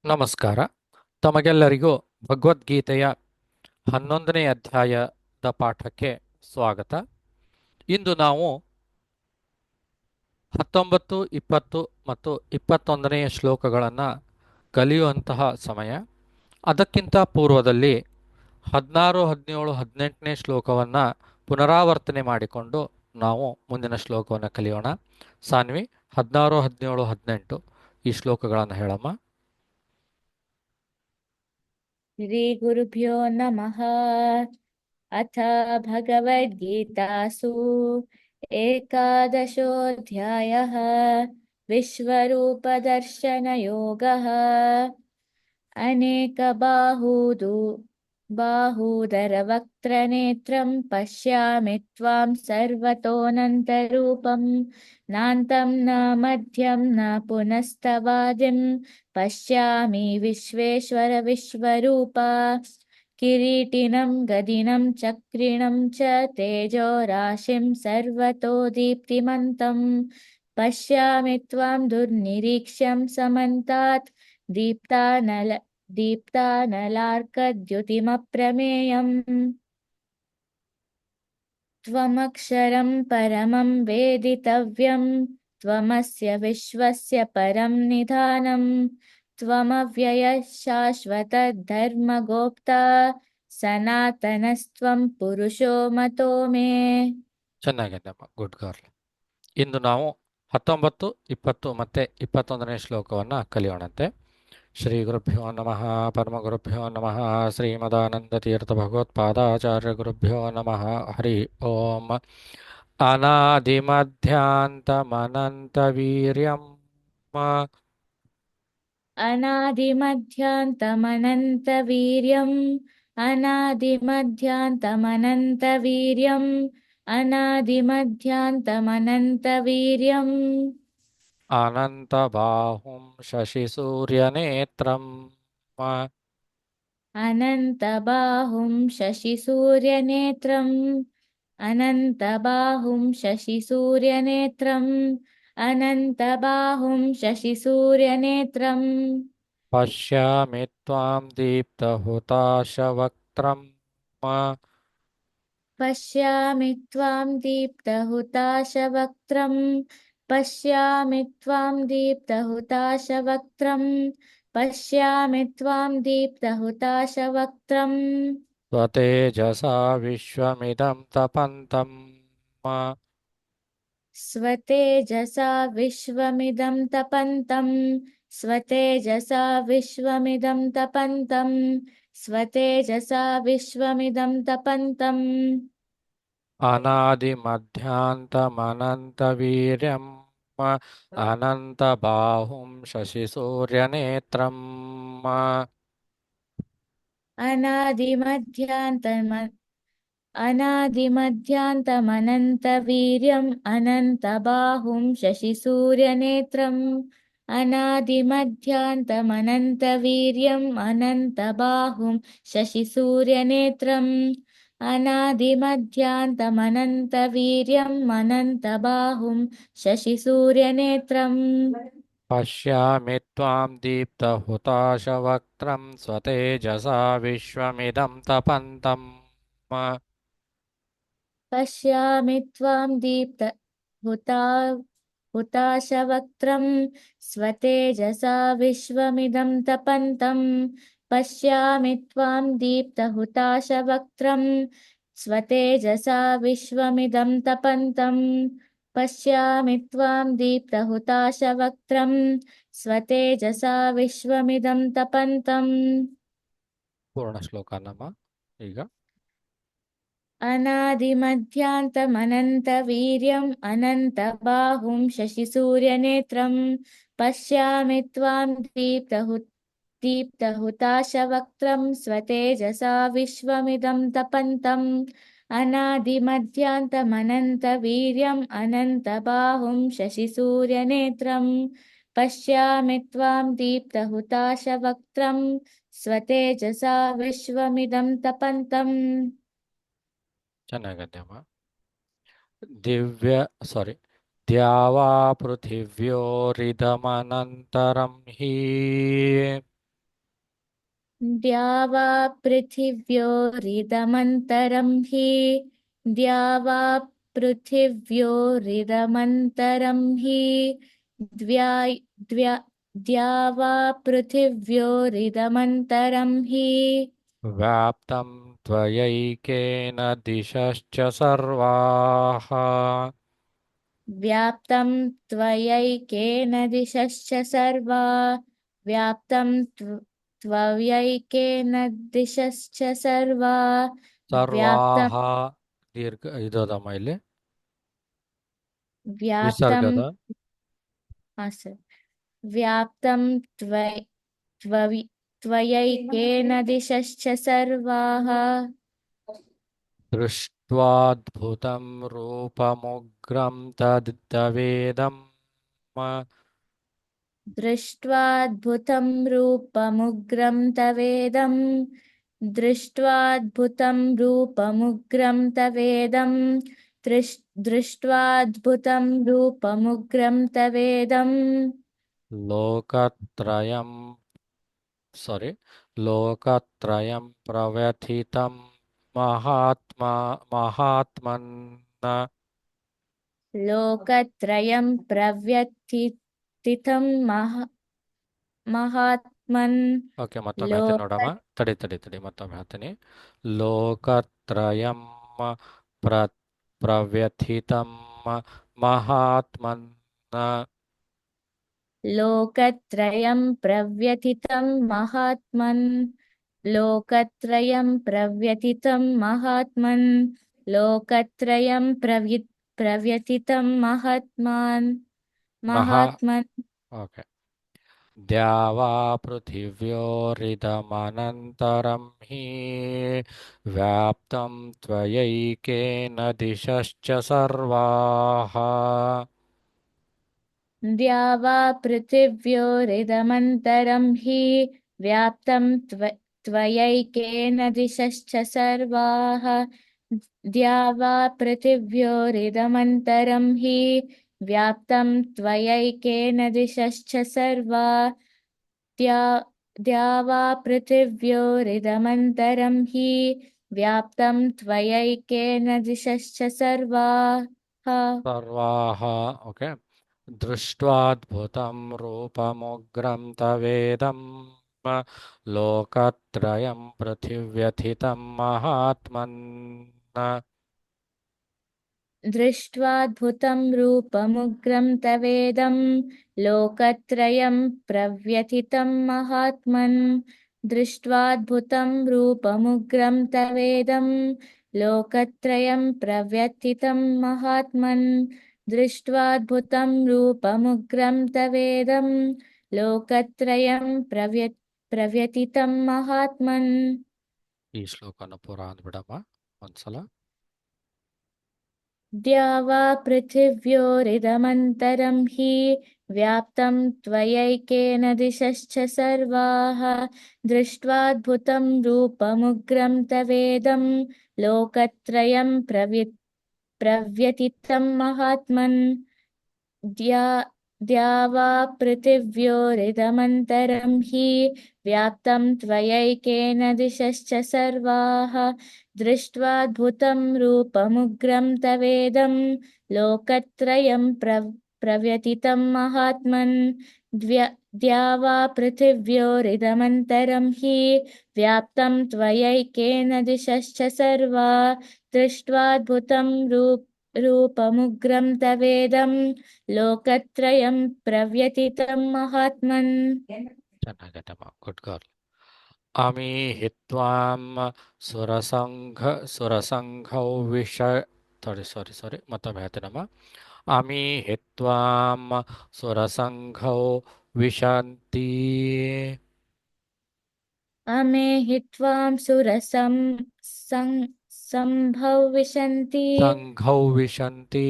ನಮಸ್ಕಾರ. ತಮಗೆಲ್ಲರಿಗೂ ಭಗವದ್ಗೀತೆಯ 11ನೇ ಅಧ್ಯಾಯದ ಪಾಠಕ್ಕೆ ಸ್ವಾಗತ. ಇಂದು ನಾವು 19, 20 ಮತ್ತು 21ನೆಯ ಶ್ಲೋಕಗಳನ್ನು ಕಲಿಯುವಂತಹ ಸಮಯ. ಅದಕ್ಕಿಂತ ಪೂರ್ವದಲ್ಲಿ 16, 17, 18ನೇ ಶ್ಲೋಕವನ್ನು ಪುನರಾವರ್ತನೆ ಮಾಡಿಕೊಂಡು ನಾವು ಮುಂದಿನ ಶ್ಲೋಕವನ್ನು ಕಲಿಯೋಣ. ಸಾನ್ವಿ, 16, 17, 18 ಈ ಶ್ಲೋಕಗಳನ್ನು ಹೇಳಮ್ಮ. श्रीगुरुभ्यो नमः। अथ भगवद्गीतासु एकादशोऽध्यायः विश्वरूपदर्शनयोगः। बाहूदरवक्त्रनेत्रं पश्यामि त्वां सर्वतोऽनन्तरूपं नान्तं न मध्यं न पुनस्तवादिं पश्यामि विश्वेश्वर विश्वरूप। किरीटिनं गदिनं चक्रिणं च तेजोराशिं सर्वतो दीप्तिमन्तं पश्यामि त्वां दुर्निरीक्ष्यं समन्तात् दीप्तानलार्कद्युतिमप्रमेयम्। त्वमक्षरं परमं वेदितव्यं त्वमस्य विश्वस्य परं निधानं त्वमव्ययः शाश्वतधर्मगोप्ता सनातनस्त्वं पुरुषो मतो मे। ಚೆನ್ನಾಗಿದ್ದಮ್ಮ, ಗುಡ್ ಗರ್ಲ್. ಇಂದು ನಾವು 19, 20 ಮತ್ತು 21ನೇ ಶ್ಲೋಕವನ್ನು ಕಲಿಯೋಣಂತೆ. ಶ್ರೀ ಗುರುಭ್ಯೋ ನಮಃ. ಪರಮಗುರುಭ್ಯೋ ನಮಃ. ಶ್ರೀಮದಾನಂದತೀರ್ಥ ಭಗವತ್ಪಾದಾಚಾರ್ಯ ಗುರುಭ್ಯೋ ನಮಃ. ಹರಿ ಓಂ. ಅನಾದಿಮಧ್ಯಾಂತಮನಂತವೀರ್ಯಂ अनादिमध्यान्तमनन्तवीर्यम् अनादिमध्यान्तमनन्तवीर्यम् अनादिमध्यान्तमनन्तवीर्यम् ಅನಂತಬಾಹುಂ ಶಶಿಸೂರ್ಯನೇತ್ರಂ अनन्तबाहुं शशिसूर्यनेत्रम् अनन्तबाहुं शशिसूर्यनेत्रम् अनन्तबाहुं शशिसूर्यनेत्रम् ಪಶ್ಯಾಮಿ ತ್ವಾಂ ದೀಪ್ತಹುತಾಶವಕ್ತ್ರಂ पश्यामि त्वां दीप्तहुताशवक्त्रं पश्यामि त्वां दीप्तहुताशवक्त्रं पश्यामि त्वां दीप्तहुताशवक्त्रम् ಸ್ವತೇಜಸಾ ವಿಶ್ವಮಿದಂ ತಪಂತಂ स्वतेजसा विश्वमिदं तपन्तं स्वतेजसा विश्वमिदं तपन्तं स्वतेजसा विश्वमिदं तपन्तम् ಅನಾದಿಮಧ್ಯಾಂತಮನಂತವೀರ್ಯಂ ಅನಂತಬಾಹುಂ ಶಶಿಸೂರ್ಯನೇತ್ರಂ अनादिमध्यान्तमनन्तवीर्यम् अनन्तबाहुं शशिसूर्यनेत्रम् अनादिमध्यान्तमनन्तवीर्यम् अनन्तबाहुं शशिसूर्यनेत्रम् अनादिमध्यान्तमनन्तवीर्यम् अनन्तबाहुं शशिसूर्यनेत्रम् ಪಶ್ಯಾಮಿ ತ್ವಾಂ ದೀಪ್ತಹುತಾಶವಕ್ತ್ರಂ ಸ್ವತೇಜಸಾ ವಿಶ್ವಮಿದಂ ತಪಂತಂ पश्यामि त्वां हुताशवक्त्रं स्वतेजसा विश्वमिदं तपन्तं पश्यामि त्वां दीप्तहुताशवक्त्रं स्वतेजसा विश्वमिदं तपन्तं पश्यामि त्वां दीप्तहुताशवक्त्रं स्वतेजसा विश्वमिदं तपन्तम् ಪೂರ್ಣ ಶ್ಲೋಕ ನಮ್ಮ ಈಗ. अनादिमध्यान्तमनन्तवीर्यम् अनन्तबाहुं शशिसूर्यनेत्रं पश्यामि त्वां दीप्तहुताशवक्त्रं स्वतेजसा विश्वमिदं तपन्तम् अनादिमध्यान्तमनन्तवीर्यम् अनन्तबाहुं शशिसूर्यनेत्रं पश्यामि त्वां दीप्तहुताशवक्त्रं स्वतेजसा विश्वमिदं तपन्तम् ಚೆನ್ನಾಗದ್ದಮ್ಮ. ದ್ಯಾವಾ ಪೃಥಿವ್ಯೋರಿದಮನಂತರಂ ಹಿ द्या वा पृथिव्योरिदमन्तरं हि द्या वा पृथिव्योरिदमन्तरं हि द्व्या द्व्या द्या वा पृथिव्योरिदमन्तरं हि व्याप्तं त्वयैकेन दिशश्च सर्वाः व्याप्तं त्वयैकेन दिशश्च सर्वा व्याप्तं त्वयैकेन दिशश्च सर्वा व्याप्तं सर्वाः दीर्घ ಇದೋದಮ್ಮ ಇಲ್ಲಿ व्याप्तं विसर्गದ हाँ सर व्याप्तं त्वयैकेन दिशश्च सर्वाः दृष्ट्वाद्भुतं रूपमुग्रं तदिदवेदं दृष्ट्वाद्भुतं रूपमुग्रं तवेदं दृष्ट्वाद्भुतं रूपमुग्रं तवेदं दृष्ट्वाद्भुतं रूपमुग्रं तवेदं लोकत्रयं सारी लोकत्रयं प्रव्यथितं महात्मन् लोकत्रयं प्रव्यथितं महात्मन् ओके मತ್ತೊಮ್ಮೆ ಹೇಳ್ತೀನಿ लोक ನೋಡಮ್ಮ ತಡಿ ಮತ್ತೊಮ್ಮೆ ಹೇಳ್ತೀನಿ ಲೋಕತ್ರಯಂ ಪ್ರ ಪ್ರವ್ಯಥಿತಂ ಮಹಾತ್ಮನ್ लोकत्रयं प्रव्यथितं महात्मन् लोकत्रयं प्रव्यथितं महात्मन् लोकत्रयं प्रव्यथितं महात्मान् महा महात्मन् ओके द्यावा पृथिव्योरिदमनन्तरं हि व्याप्तं त्वयैकेन दिशश्च सर्वाः द्या वा पृथिव्योरिदमन्तरं हि व्याप्तं त्वयैकेन दिशश्च सर्वाः द्या वा पृथिव्योरिदमन्तरं हि व्याप्तं त्वयैकेन दिशश्च सर्वा द्या द्या वा पृथिव्योरिदमन्तरं हि व्याप्तं त्वयैकेन दिशश्च सर्वाः सर्वाः ओके दृष्ट्वाद्भुतं रूपमुग्रं तवेदं लोकत्रयं पृथिव्यथितं महात्मन् दृष्ट्वाद्भुतं रूपमुग्रं तवेदं लोकत्रयं प्रव्यथितं महात्मन् दृष्ट्वाद्भुतं रूपमुग्रं तवेदं लोकत्रयं प्रव्यथितं महात्मन् दृष्ट्वाद्भुतं रूपमुग्रं तवेदं लोकत्रयं प्रव्यथितं महात्मन् ಈ ಶ್ಲೋಕನ ಪೂರ ಅಂದ್ಬಿಡಮ್ಮ ಒಂದ್ಸಲ द्या वा पृथिव्योरिदमन्तरं हि व्याप्तं त्वयैकेन दिशश्च सर्वाः दृष्ट्वाद्भुतं रूपमुग्रं तवेदं लोकत्रयं प्रव्यथितं महात्मन् द्या द्या वा पृथिव्योरिदमन्तरं हि व्याप्तं त्वयैकेन दिशश्च सर्वाः दृष्ट्वाद्भुतं रूपमुग्रं तवेदं लोकत्रयं प्रव्यथितं महात्मन् द्या वा पृथिव्योरिदमन्तरं हि व्याप्तं त्वयैकेन दिशश्च सर्वा दृष्ट्वाद्भुतं रूपमुग्रं तवेदं लोकत्रयं प्रव्यथितं महात्मन् ಚೆನ್ನಾಗೈತಮ್ಮ ಗುಡ್ ಗರ್ಲ್ ಅಮೀಹಿ ತ್ವಾಂ ಸುರಸಂಘೌ ವಿಷ ಸಾರಿ ಮತ್ತೊಮ್ಮೆ ಹೇಳ್ತೀನಮ್ಮ ಅಮೀಹಿ ತ್ವಾಂ ಸುರಸಂಘೌ ವಿಶಂತಿ अमे हि त्वां संभविष्यन्ति ಸಂಘೌ ವಿಶಂತಿ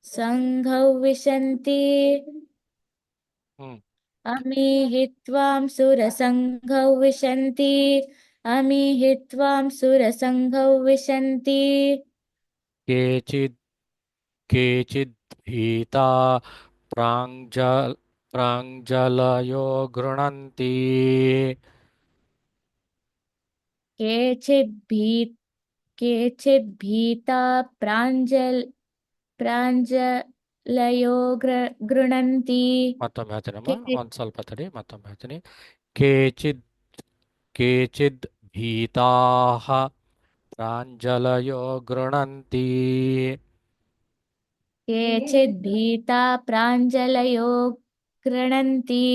सङ्घौ विशन्ति ಹ್ಮ್ अमी हि त्वां सुरसङ्घौ विशन्ति अमी हि त्वां सुरसङ्घौ विशन्ति ಕೇಚಿದ್ ಕೇಚಿದ್ ಭೀತಾ ಪ್ರಾಂಜಲಯೋ ಗೃಣಂತಿ केचिद्भी केचिद्भीता प्राञ्जलयो गृह्णन्ति ಮತ್ತೊಮ್ಮೆ ಹೇಳ್ತೀನಮ್ಮ, के ಒಂದು ಸ್ವಲ್ಪ ತಡಿ, ಮತ್ತೊಮ್ಮೆ ಹೇಳ್ತೀನಿ. ಕೇಚಿದ್ ಕೇಚಿದ್ ಭೀತಾಃ ಪ್ರಾಂಜಲಯೋ ಗೃಣಂತಿ. केचिद्भीता प्राञ्जलयो गृह्णन्ति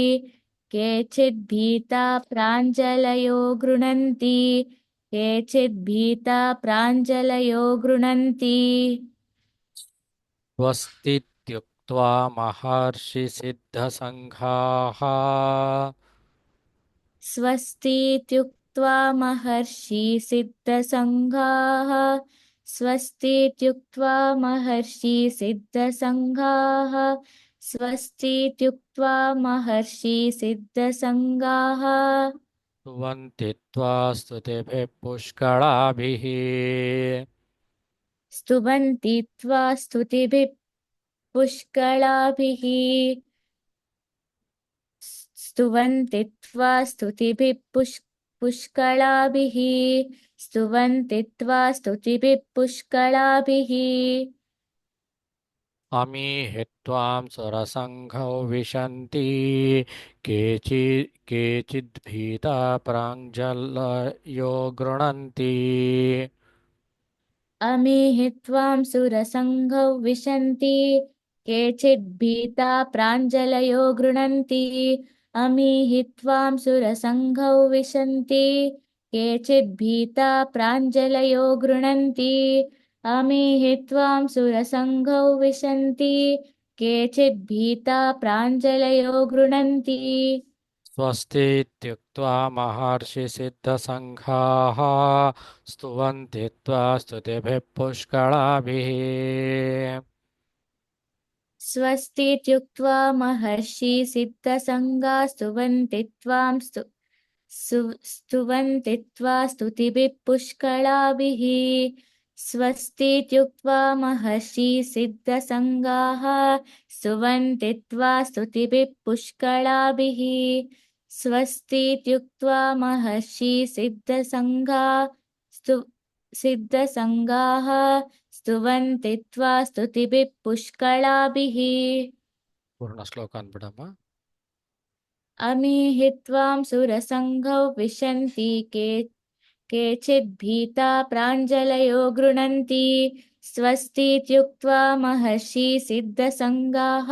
केचिद्भीता प्राञ्जलयो गृह्णन्ति केचिद्भीता प्राञ्जलयो गृह्णन्ति स्वस्तीत्युक्त्वा महर्षिसिद्धसङ्घाः स्वस्तीत्युक्त्वा महर्षि सिद्धसङ्घाः स्वस्तीत्युक्त्वा महर्षि सिद्धसङ्घाः स्वस्तीत्युक्त्वा महर्षि सिद्धसङ्घाः स्तुवन्ति त्वा स्तुतिभिः पुष्कळाभिः. स्तुवन्ति त्वा स्तुतिभिः पुष्कलाभिः स्तुवन्ति त्वा स्तुतिभिः पुष्कलाभिः स्तुवन्ति त्वा स्तुतिभिः पुष्कलाभिः अमीहि त्वां सुरसङ्घौ विशन्ति केचिद्भीता प्राञ्जलयो गृणन्ति. अमीहि त्वां सुरसङ्घौ विशन्ति केचिद्भीता प्राञ्जलयो गृह्णन्ति अमीहि त्वां सुरसङ्घौ विशन्ति केचिद्भीता प्राञ्जलयो गृह्णन्ति अमीहि त्वां सुरसङ्घौ विशन्ति केचिद्भीता प्राञ्जलयो गृह्णन्ति स्वस्तीत्युक्त्वा महर्षिसिद्धसङ्घाः स्तुवन्ति त्वा स्तुतिभिः पुष्कळाभिः. स्वस्तीत्युक्त्वा महर्षि सिद्धसङ्गा स्तुवन्ति त्वां स्तुवन्ति त्वा स्तुतिभिः पुष्कलाभिः स्वस्तीत्युक्त्वा महर्षि सिद्धसङ्गाः स्तुवन्ति त्वा स्तुतिभिः पुष्कलाभिः स्वस्तीत्युक्त्वा महर्षि सिद्धसङ्गाः स्तुवन्ति त्वा स्तुतिभिः पुष्कलाभिः पूर्णश्लोकान् बिडಮ್ಮ. अमीहि त्वां सुरसङ्घौ विशन्ति केचिद्भीता प्राञ्जलयो गृह्णन्ति स्वस्तीत्युक्त्वा महर्षि सिद्धसङ्गाः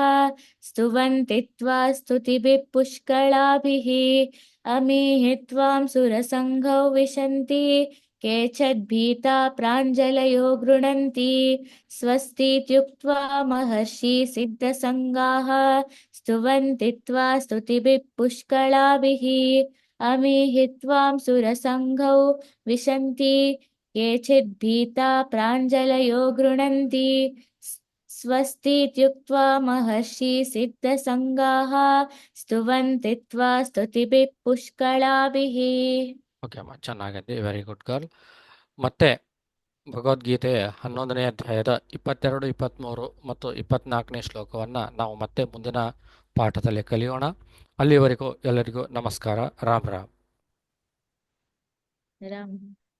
स्तुवन्ति त्वा स्तुतिभिः पुष्कलाभिः अमीहि त्वां सुरसङ्घौ विशन्ति केचिद्भीता प्राञ्जलयो गृह्णन्ति स्वस्तीत्युक्त्वा महर्षि सिद्धसङ्गाः स्तुवन्ति त्वा स्तुतिभिः पुष्कलाभिः अमीहि त्वां सुरसङ्घौ विशन्ति केचिद्भीता प्राञ्जलयो गृह्णन्ति स्वस्तीत्युक्त्वा महर्षि सिद्धसङ्गाः स्तुवन्ति त्वा स्तुतिभिः पुष्कलाभिः ಓಕೆ ಅಮ್ಮ, ಚೆನ್ನಾಗಿದೆ, ವೆರಿ ಗುಡ್ ಗರ್ಲ್. ಮತ್ತೆ ಭಗವದ್ಗೀತೆ 11ನೇ ಅಧ್ಯಾಯದ 22, 23 ಮತ್ತು 24ನೇ ಶ್ಲೋಕವನ್ನು ನಾವು ಮತ್ತೆ ಮುಂದಿನ ಪಾಠದಲ್ಲಿ ಕಲಿಯೋಣ. ಅಲ್ಲಿವರೆಗೂ ಎಲ್ಲರಿಗೂ ನಮಸ್ಕಾರ. ರಾಮ್ ರಾಮ್. राम